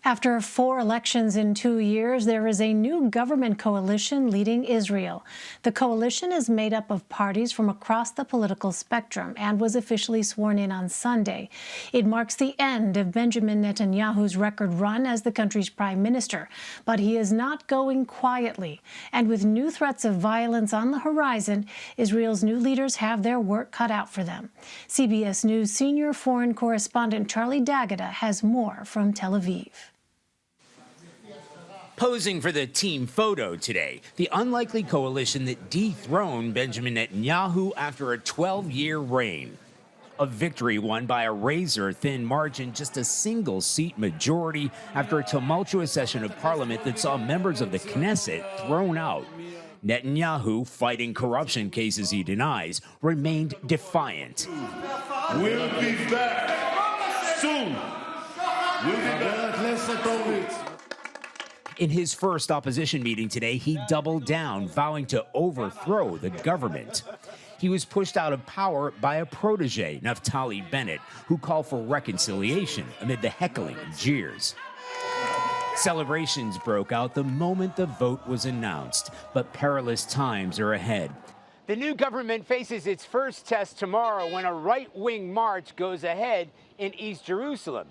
After 4 elections in 2 years, there is a new government coalition leading Israel. The coalition is made up of parties from across the political spectrum and was officially sworn in on Sunday. It marks the end of Benjamin Netanyahu's record run as the country's prime minister. But he is not going quietly. And with new threats of violence on the horizon, Israel's new leaders have their work cut out for them. CBS News senior foreign correspondent Charli D'Agata has more from Tel Aviv. Posing for the team photo today, the unlikely coalition that dethroned Benjamin Netanyahu after a 12-year reign. A victory won by a razor-thin margin, just a single-seat majority after a tumultuous session of parliament that saw members of the Knesset thrown out. Netanyahu, fighting corruption cases he denies, remained defiant. We'll be back soon. We'll be back. In his first opposition meeting today, he doubled down, vowing to overthrow the government. He was pushed out of power by a protege, Naftali Bennett, who called for reconciliation amid the heckling and jeers. Celebrations broke out the moment the vote was announced, but perilous times are ahead. The new government faces its first test tomorrow when a right-wing march goes ahead in East Jerusalem.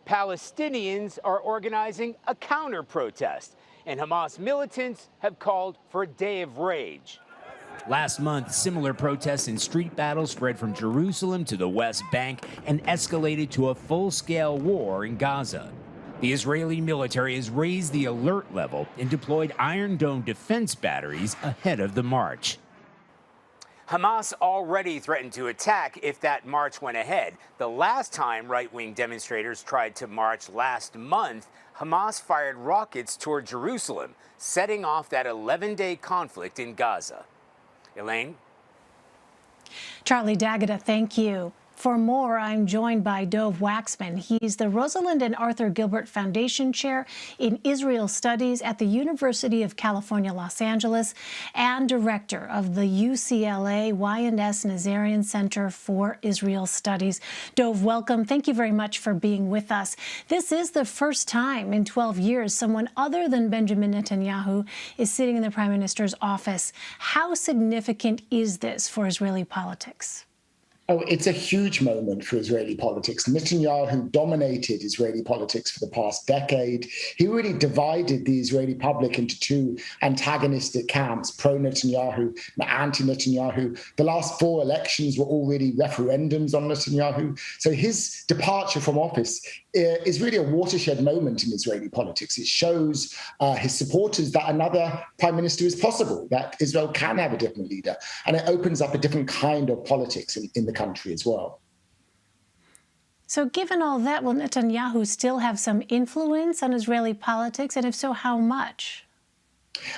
Palestinians are organizing a counter-protest, and Hamas militants have called for a day of rage. Last month, similar protests and street battles spread from Jerusalem to the West Bank and escalated to a full-scale war in Gaza. The Israeli military has raised the alert level and deployed Iron Dome defense batteries ahead of the march. Hamas already threatened to attack if that march went ahead. The last time right-wing demonstrators tried to march last month, Hamas fired rockets toward Jerusalem, setting off that 11-day conflict in Gaza. Elaine? Charli D'Agata, thank you. For more, I'm joined by Dov Waxman. He's the Rosalinde and Arthur Gilbert Foundation Chair in Israel Studies at the University of California, Los Angeles, and Director of the UCLA Y&S Nazarian Center for Israel Studies. Dov, welcome. Thank you very much for being with us. This is the first time in 12 years someone other than Benjamin Netanyahu is sitting in the Prime Minister's office. How significant is this for Israeli politics? Oh, it's a huge moment for Israeli politics. Netanyahu dominated Israeli politics for the past decade. He really divided the Israeli public into two antagonistic camps, pro-Netanyahu and anti-Netanyahu. The last 4 elections were already referendums on Netanyahu. So his departure from office is really a watershed moment in Israeli politics. It shows his supporters that another prime minister is possible, that Israel can have a different leader, and it opens up a different kind of politics in the country as well. So given all that, will Netanyahu still have some influence on Israeli politics, and if so, how much?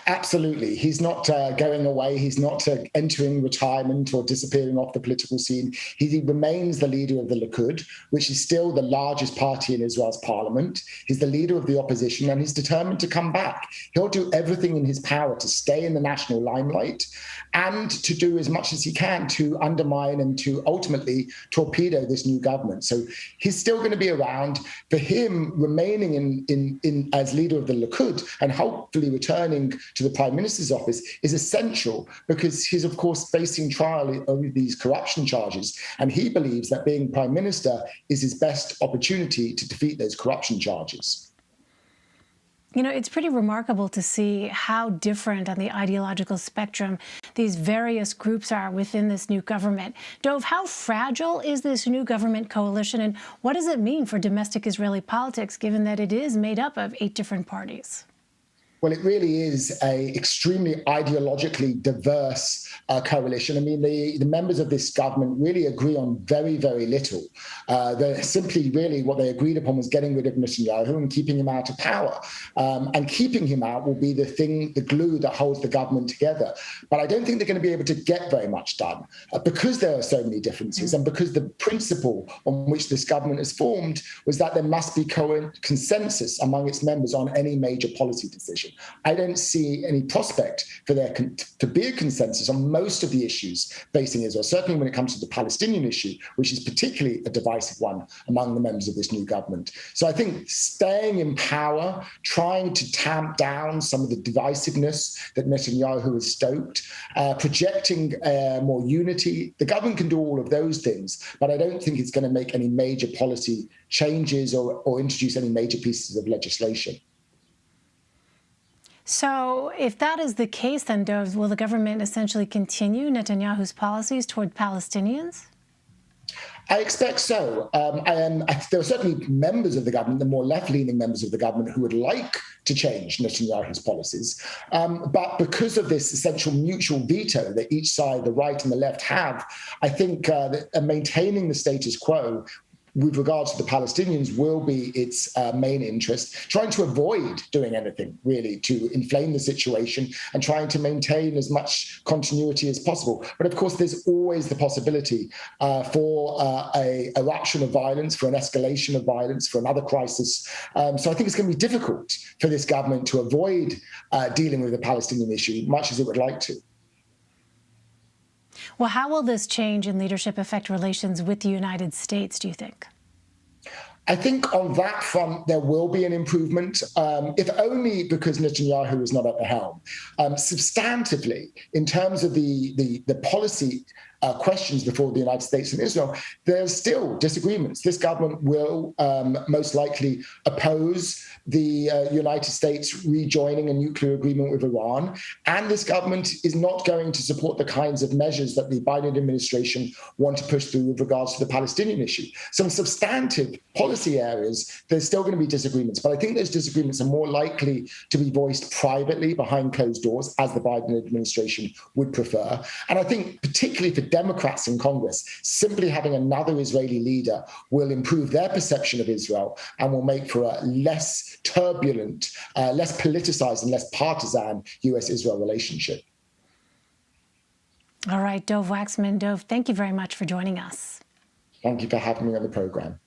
Absolutely. He's not going away. He's not entering retirement or disappearing off the political scene. He remains the leader of the Likud, which is still the largest party in Israel's parliament. He's the leader of the opposition, and he's determined to come back. He'll do everything in his power to stay in the national limelight and to do as much as he can to undermine and to ultimately torpedo this new government. So he's still going to be around. For him, remaining in as leader of the Likud and hopefully returning to the Prime Minister's office is essential because he's, of course, facing trial over these corruption charges. And he believes that being Prime Minister is his best opportunity to defeat those corruption charges. You know, it's pretty remarkable to see how different on the ideological spectrum these various groups are within this new government. Dov, how fragile is this new government coalition, and what does it mean for domestic Israeli politics, given that it is made up of 8 different parties? Well, it really is an extremely ideologically diverse coalition. I mean, the members of this government really agree on very, very little. They're simply really what they agreed upon was getting rid of Netanyahu and keeping him out of power. And keeping him out will be the glue that holds the government together. But I don't think they're going to be able to get very much done because there are so many differences and because the principle on which this government is formed was that there must be consensus among its members on any major policy decision. situation. I don't see any prospect for there to be a consensus on most of the issues facing Israel, certainly when it comes to the Palestinian issue, which is particularly a divisive one among the members of this new government. So I think staying in power, trying to tamp down some of the divisiveness that Netanyahu has stoked, projecting more unity, the government can do all of those things, but I don't think it's going to make any major policy changes or introduce any major pieces of legislation. So if that is the case, then, Dov, will the government essentially continue Netanyahu's policies toward Palestinians? I expect so. There are certainly members of the government, the more left-leaning members of the government, who would like to change Netanyahu's policies. But because of this essential mutual veto that each side, the right and the left, have, I think that maintaining the status quo with regards to the Palestinians will be its main interest, trying to avoid doing anything really to inflame the situation and trying to maintain as much continuity as possible. But of course, there's always the possibility for a eruption of violence, for an escalation of violence, for another crisis. So I think it's going to be difficult for this government to avoid dealing with the Palestinian issue, much as it would like to. Well, how will this change in leadership affect relations with the United States, do you think? I think on that front, there will be an improvement, if only because Netanyahu is not at the helm. Substantively, in terms of the policy questions before the United States and Israel, there's still disagreements. This government will most likely oppose the United States rejoining a nuclear agreement with Iran. And this government is not going to support the kinds of measures that the Biden administration want to push through with regards to the Palestinian issue. Some substantive policy areas, there's still going to be disagreements. But I think those disagreements are more likely to be voiced privately behind closed doors, as the Biden administration would prefer. And I think particularly for Democrats in Congress, simply having another Israeli leader will improve their perception of Israel and will make for a less turbulent, less politicized and less partisan US-Israel relationship. All right, Dov Waxman. Dov, thank you very much for joining us. Thank you for having me on the program.